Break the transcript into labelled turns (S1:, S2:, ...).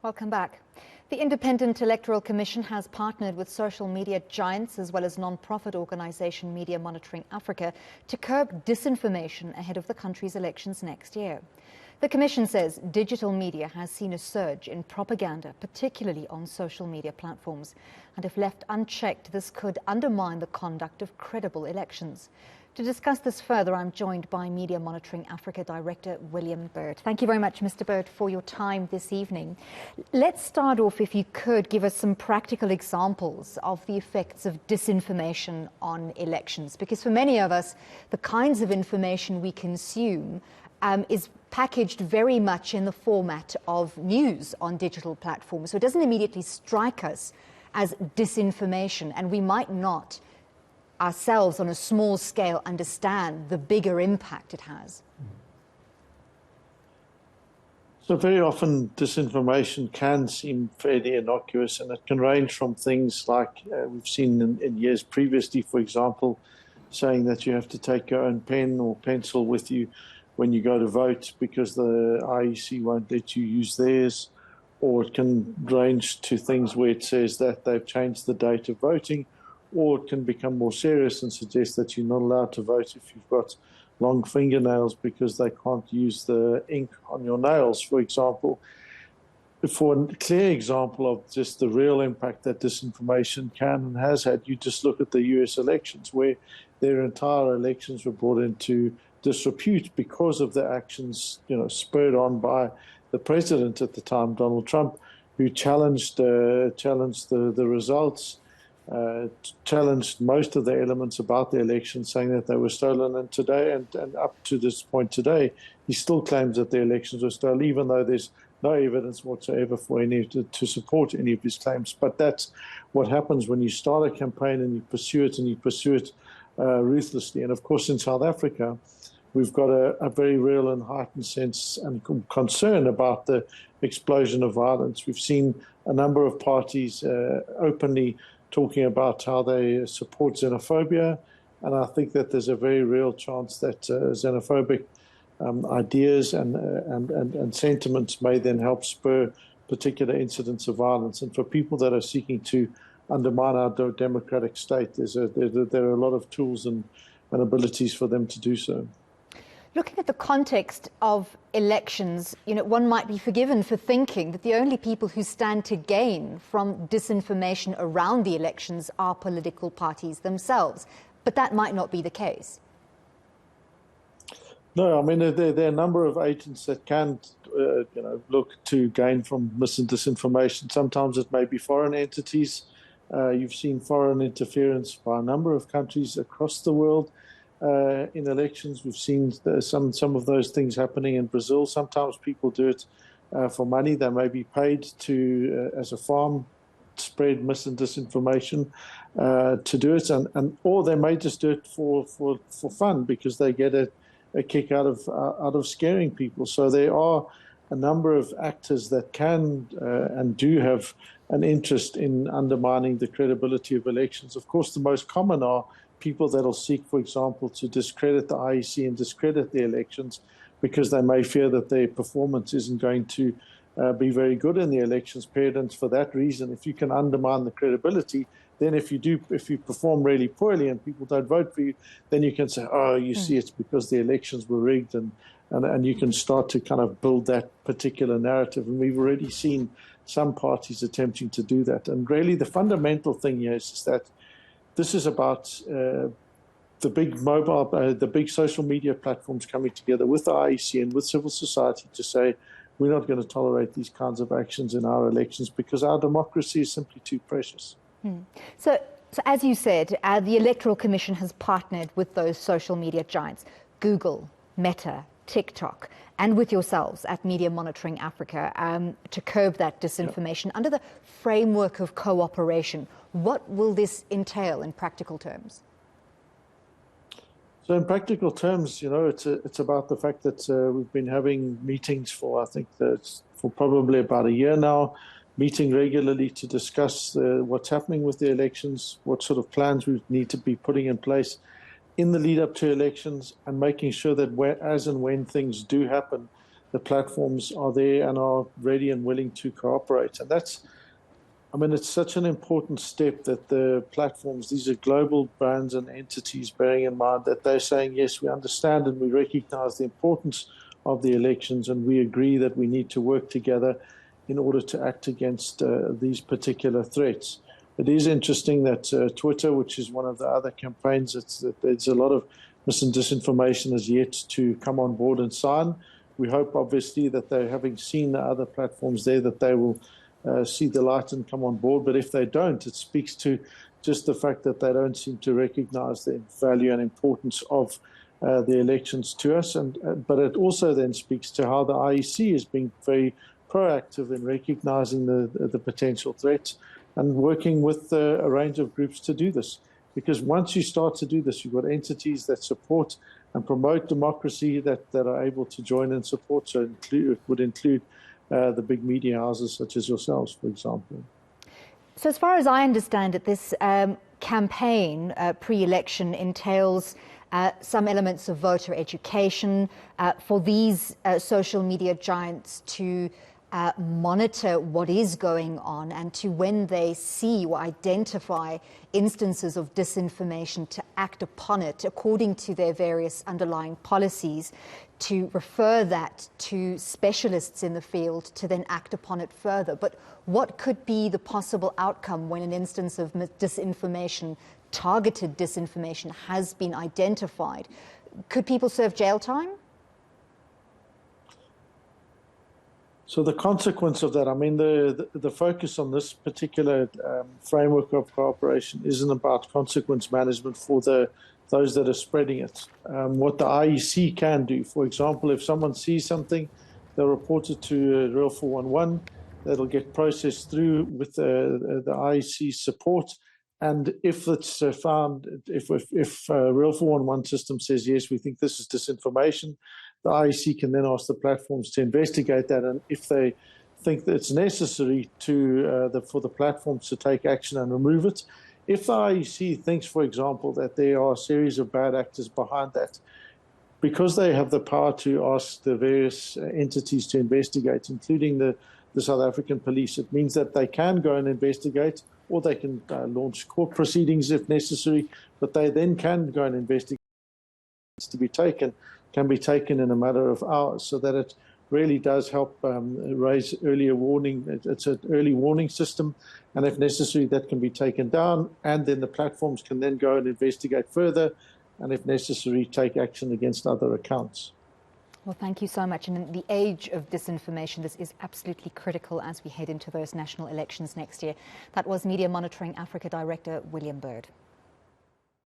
S1: Welcome back. The Independent Electoral Commission has partnered with social media giants as well as non-profit organisation Media Monitoring Africa to curb disinformation ahead of the country's elections next year. The Commission says digital media has seen a surge in propaganda, particularly on social media platforms. And if left unchecked, this could undermine the conduct of credible elections. To discuss this further, I'm joined by Media Monitoring Africa Director William Bird. Thank you very much, Mr. Bird, for your time this evening. Let's start off, if you could, give us some practical examples of the effects of disinformation on elections. Because for many of us, the kinds of information we consume is packaged very much in the format of news on digital platforms. So it doesn't immediately strike us as disinformation, and we might not ourselves on a small scale understand the bigger impact it has.
S2: So very often disinformation can seem fairly innocuous, and it can range from things like we've seen in years previously, for example, saying that you have to take your own pen or pencil with you when you go to vote because the IEC won't let you use theirs, or it can range to things where it says that they've changed the date of voting, or it can become more serious and suggest that you're not allowed to vote if you've got long fingernails because they can't use the ink on your nails, for example. For a clear example of just the real impact that disinformation can and has had, you just look at the US elections, where their entire elections were brought into disrepute because of the actions, spurred on by the president at the time, Donald Trump, who challenged the results, challenged most of the elements about the election, saying that they were stolen. And today, and up to this point today, he still claims that the elections were stolen, even though there's no evidence whatsoever for any to support any of his claims. But that's what happens when you start a campaign and you pursue it ruthlessly. And of course, in South Africa, we've got a very real and heightened sense and concern about the explosion of violence. We've seen a number of parties openly talking about how they support xenophobia, and I think that there's a very real chance that xenophobic ideas and sentiments may then help spur particular incidents of violence. And for people that are seeking to undermine our democratic state, there are a lot of tools and abilities for them to do so.
S1: Looking at the context of elections, one might be forgiven for thinking that the only people who stand to gain from disinformation around the elections are political parties themselves. But that might not be the case.
S2: No, I mean, there are a number of agents that can, look to gain from mis and disinformation. Sometimes it may be foreign entities. You've seen foreign interference by a number of countries across the world. In elections, we've seen some of those things happening in Brazil. Sometimes people do it for money. They may be paid to, as a farm, spread mis and disinformation to do it, or they may just do it for fun because they get a kick out of scaring people. So there are a number of actors that can and do have an interest in undermining the credibility of elections. Of course, the most common are people that will seek, for example, to discredit the IEC and discredit the elections because they may fear that their performance isn't going to be very good in the elections period. And for that reason, if you can undermine the credibility, then if you perform really poorly and people don't vote for you, then you can say, oh, you see, it's because the elections were rigged, and you can start to kind of build that particular narrative. And we've already seen some parties attempting to do that. And really the fundamental thing here is that this is about the big social media platforms coming together with the IEC and with civil society to say, we're not going to tolerate these kinds of actions in our elections because our democracy is simply too precious.
S1: So as you said, the Electoral Commission has partnered with those social media giants, Google, Meta, TikTok, and with yourselves at Media Monitoring Africa to curb that disinformation under the framework of cooperation. What will this entail in practical terms?
S2: So in practical terms, it's about the fact that we've been having meetings for probably about a year now, meeting regularly to discuss what's happening with the elections, what sort of plans we need to be putting in place in the lead up to elections, and making sure that as and when things do happen, the platforms are there and are ready and willing to cooperate. And it's such an important step that the platforms, these are global brands and entities, bearing in mind that they're saying, yes, we understand and we recognize the importance of the elections, and we agree that we need to work together in order to act against these particular threats. It is interesting that Twitter, which is one of the other campaigns, there's a lot of mis and disinformation has yet to come on board and sign. We hope, obviously, that they, having seen the other platforms there, that they will see the light and come on board. But if they don't, it speaks to just the fact that they don't seem to recognize the value and importance of the elections to us. But it also then speaks to how the IEC is being very proactive in recognizing the potential threats and working with a range of groups to do this. Because once you start to do this, you've got entities that support and promote democracy that are able to join and support. So it would include the big media houses such as yourselves, for example.
S1: So as far as I understand it, this campaign pre-election entails some elements of voter education for these social media giants to monitor what is going on, and to, when they see or identify instances of disinformation, to act upon it according to their various underlying policies, to refer that to specialists in the field to then act upon it further. But what could be the possible outcome when an instance of disinformation, targeted disinformation, has been identified? Could people serve jail time?
S2: So the consequence of that, the focus on this particular framework of cooperation isn't about consequence management for those that are spreading it. What the IEC can do, for example, if someone sees something, they'll report it to Real 411. That'll get processed through with the IEC support. And if it's found, if Real 411 system says, yes, we think this is disinformation, the IEC can then ask the platforms to investigate that. And if they think that it's necessary for the platforms to take action and remove it, if the IEC thinks, for example, that there are a series of bad actors behind that, because they have the power to ask the various entities to investigate, including the South African police, it means that they can go and investigate, or they can launch court proceedings if necessary, but they then can go and investigate. Can be taken in a matter of hours, so that it really does help raise earlier warning. It's an early warning system, and if necessary, that can be taken down, and then the platforms can then go and investigate further, and if necessary, take action against other accounts.
S1: Well, thank you so much. And in the age of disinformation, this is absolutely critical as we head into those national elections next year. That was Media Monitoring Africa Director William Bird.